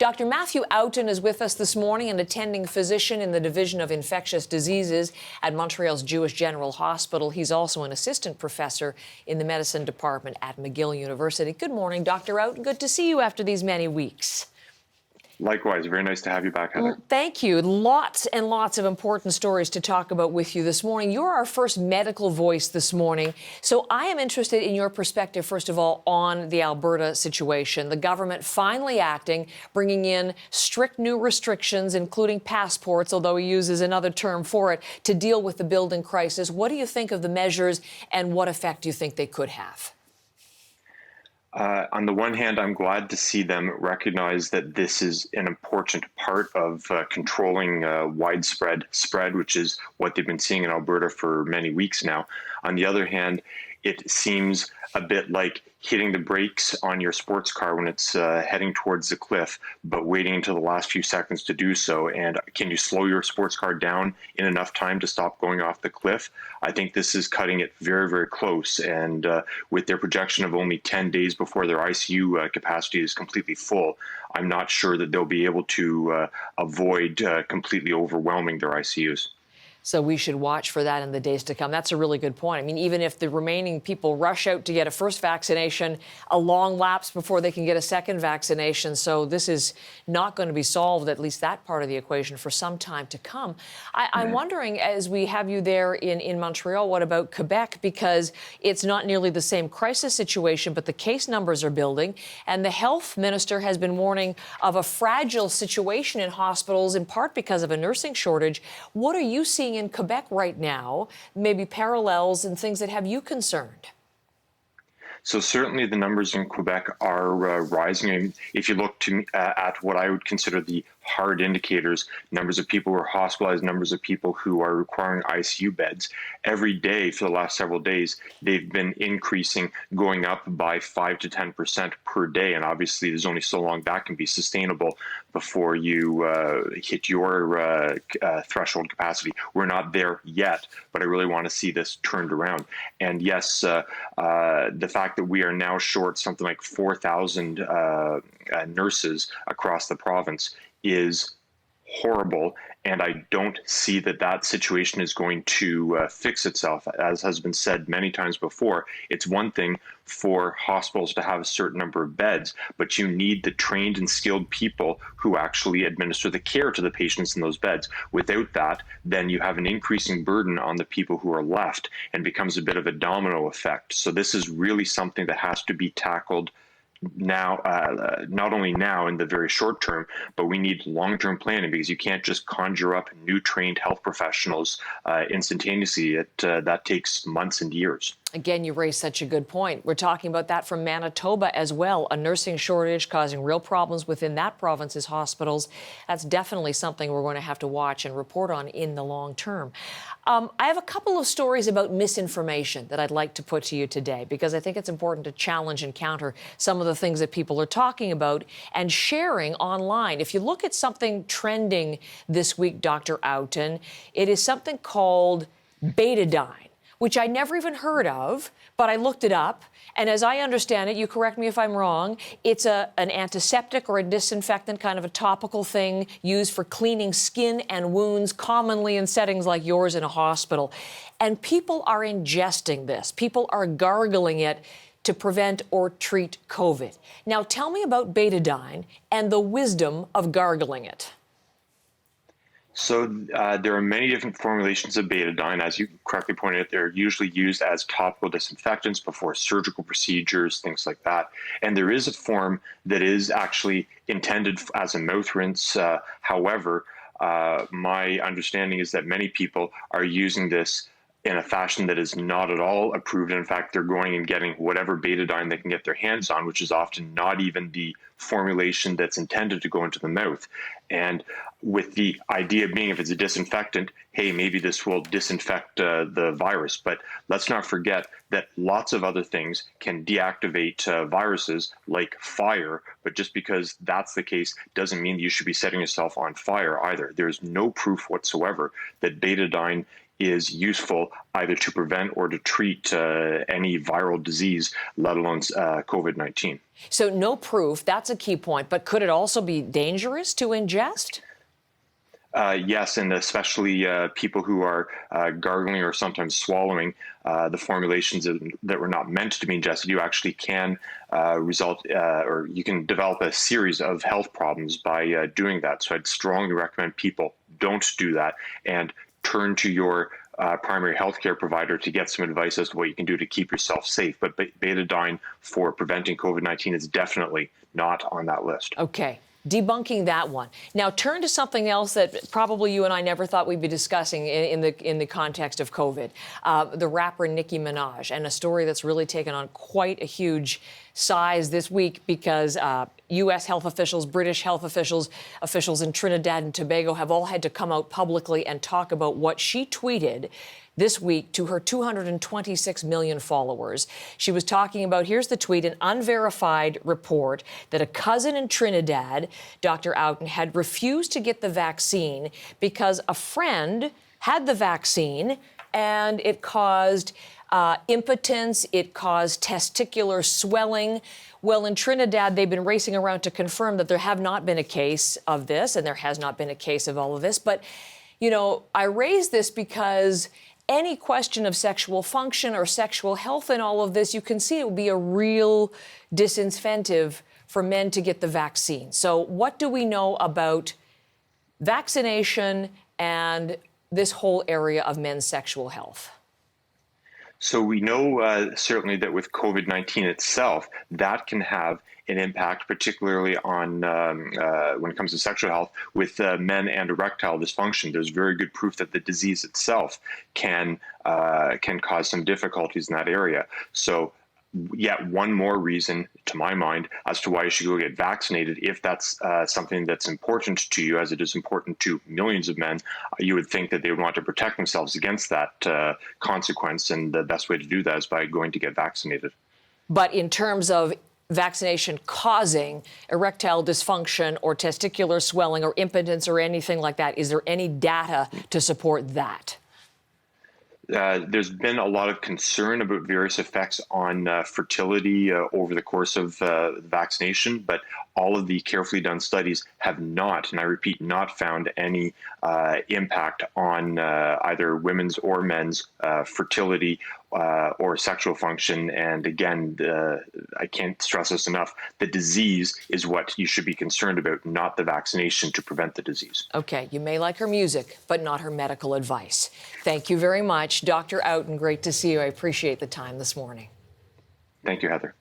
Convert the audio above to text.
Dr. Matthew Oughton is with us this morning, an attending physician in the Division of Infectious Diseases at Montreal's Jewish General Hospital. He's also an assistant professor in the medicine department at McGill University. Good morning, Dr. Oughton. Good to see you after these many weeks. Likewise. Very nice to have you back, Heather. Well, thank you. Lots and lots of important stories to talk about with you this morning. You're our first medical voice this morning. So I am interested in your perspective, first of all, on the Alberta situation. The government finally acting, bringing in strict new restrictions, including passports, although he uses another term for it, to deal with the building crisis. What do you think of the measures and what effect do you think they could have? On the one hand, I'm glad to see them recognize that this is an important part of controlling widespread spread, which is what they've been seeing in Alberta for many weeks now. On the other hand, it seems a bit like hitting the brakes on your sports car when it's heading towards the cliff, but waiting until the last few seconds to do so. And can you slow your sports car down in enough time to stop going off the cliff? I think this is cutting it very, very close. And with their projection of only 10 days before their ICU capacity is completely full, I'm not sure that they'll be able to avoid completely overwhelming their ICUs. So we should watch for that in the days to come. That's a really good point. I mean, even if the remaining people rush out to get a first vaccination, a long lapse before they can get a second vaccination. So this is not going to be solved, at least that part of the equation, for some time to come. I'm wondering, as we have you there in Montreal, what about Quebec? Because it's not nearly the same crisis situation, but the case numbers are building. And the health minister has been warning of a fragile situation in hospitals, in part because of a nursing shortage. What are you seeing in Quebec right now, maybe parallels and things that have you concerned? So certainly the numbers in Quebec are rising. And if you look at what I would consider the hard indicators, numbers of people who are hospitalized, numbers of people who are requiring ICU beds, every day for the last several days, they've been increasing, going up by 5 to 10% per day. And obviously there's only so long that can be sustainable before you hit your threshold capacity. We're not there yet, but I really want to see this turned around. And yes, the fact that we are now short something like 4,000 nurses across the province is horrible, and I don't see that situation is going to fix itself. As has been said many times before, it's one thing for hospitals to have a certain number of beds, but you need the trained and skilled people who actually administer the care to the patients in those beds. Without that, then you have an increasing burden on the people who are left and becomes a bit of a domino effect. So this is really something that has to be tackled now, not only now in the very short term, but we need long-term planning, because you can't just conjure up new trained health professionals instantaneously. That takes months and years. Again, you raise such a good point. We're talking about that from Manitoba as well, a nursing shortage causing real problems within that province's hospitals. That's definitely something we're going to have to watch and report on in the long term. I have a couple of stories about misinformation that I'd like to put to you today, because I think it's important to challenge and counter some of the things that people are talking about and sharing online. If you look at something trending this week, Dr. Oughton, it is something called Betadine, which I never even heard of, but I looked it up. And as I understand it, you correct me if I'm wrong, it's an antiseptic or a disinfectant, kind of a topical thing used for cleaning skin and wounds, commonly in settings like yours in a hospital. And people are ingesting this. People are gargling it to prevent or treat COVID. Now, tell me about Betadine and the wisdom of gargling it. So there are many different formulations of betadine. As you correctly pointed out, they're usually used as topical disinfectants before surgical procedures, things like that. And there is a form that is actually intended as a mouth rinse. However, my understanding is that many people are using this in a fashion that is not at all approved. In fact, they're going and getting whatever betadine they can get their hands on, which is often not even the formulation that's intended to go into the mouth. And with the idea being, if it's a disinfectant, hey, maybe this will disinfect the virus. But let's not forget that lots of other things can deactivate viruses like fire. But just because that's the case doesn't mean you should be setting yourself on fire either. There's no proof whatsoever that betadine is useful either to prevent or to treat any viral disease, let alone COVID-19. So no proof, that's a key point, but could it also be dangerous to ingest? Yes, and especially people who are gargling or sometimes swallowing the formulations that were not meant to be ingested, you actually can result or you can develop a series of health problems by doing that. So I'd strongly recommend people don't do that and turn to your primary healthcare provider to get some advice as to what you can do to keep yourself safe. But betadine for preventing COVID-19 is definitely not on that list. Okay. Debunking that one. Now turn to something else that probably you and I never thought we'd be discussing in the context of COVID. The rapper Nicki Minaj, and a story that's really taken on quite a huge size this week because U.S. health officials, British health officials, officials in Trinidad and Tobago have all had to come out publicly and talk about what she tweeted this week to her 226 million followers. She was talking about, here's the tweet, an unverified report that a cousin in Trinidad, Dr. Oughton, had refused to get the vaccine because a friend had the vaccine and it caused impotence, it caused testicular swelling. Well, in Trinidad, they've been racing around to confirm that there have not been a case of this, and there has not been a case of all of this. But, you know, I raise this because any question of sexual function or sexual health in all of this, you can see it would be a real disincentive for men to get the vaccine. So what do we know about vaccination and this whole area of men's sexual health? So we know certainly that with COVID-19 itself, that can have an impact, particularly on when it comes to sexual health with men and erectile dysfunction. There's very good proof that the disease itself can cause some difficulties in that area. So yet one more reason, to my mind, as to why you should go get vaccinated. If that's something that's important to you, as it is important to millions of men, you would think that they would want to protect themselves against that consequence. And the best way to do that is by going to get vaccinated. But in terms of vaccination causing erectile dysfunction or testicular swelling or impotence or anything like that, is there any data to support that? There's been a lot of concern about various effects on fertility over the course of vaccination, but all of the carefully done studies have not, and I repeat, not found any impact on either women's or men's fertility or sexual function. And again, I can't stress this enough, the disease is what you should be concerned about, not the vaccination to prevent the disease. Okay, you may like her music, but not her medical advice. Thank you very much. Dr. Oughton, great to see you. I appreciate the time this morning. Thank you, Heather.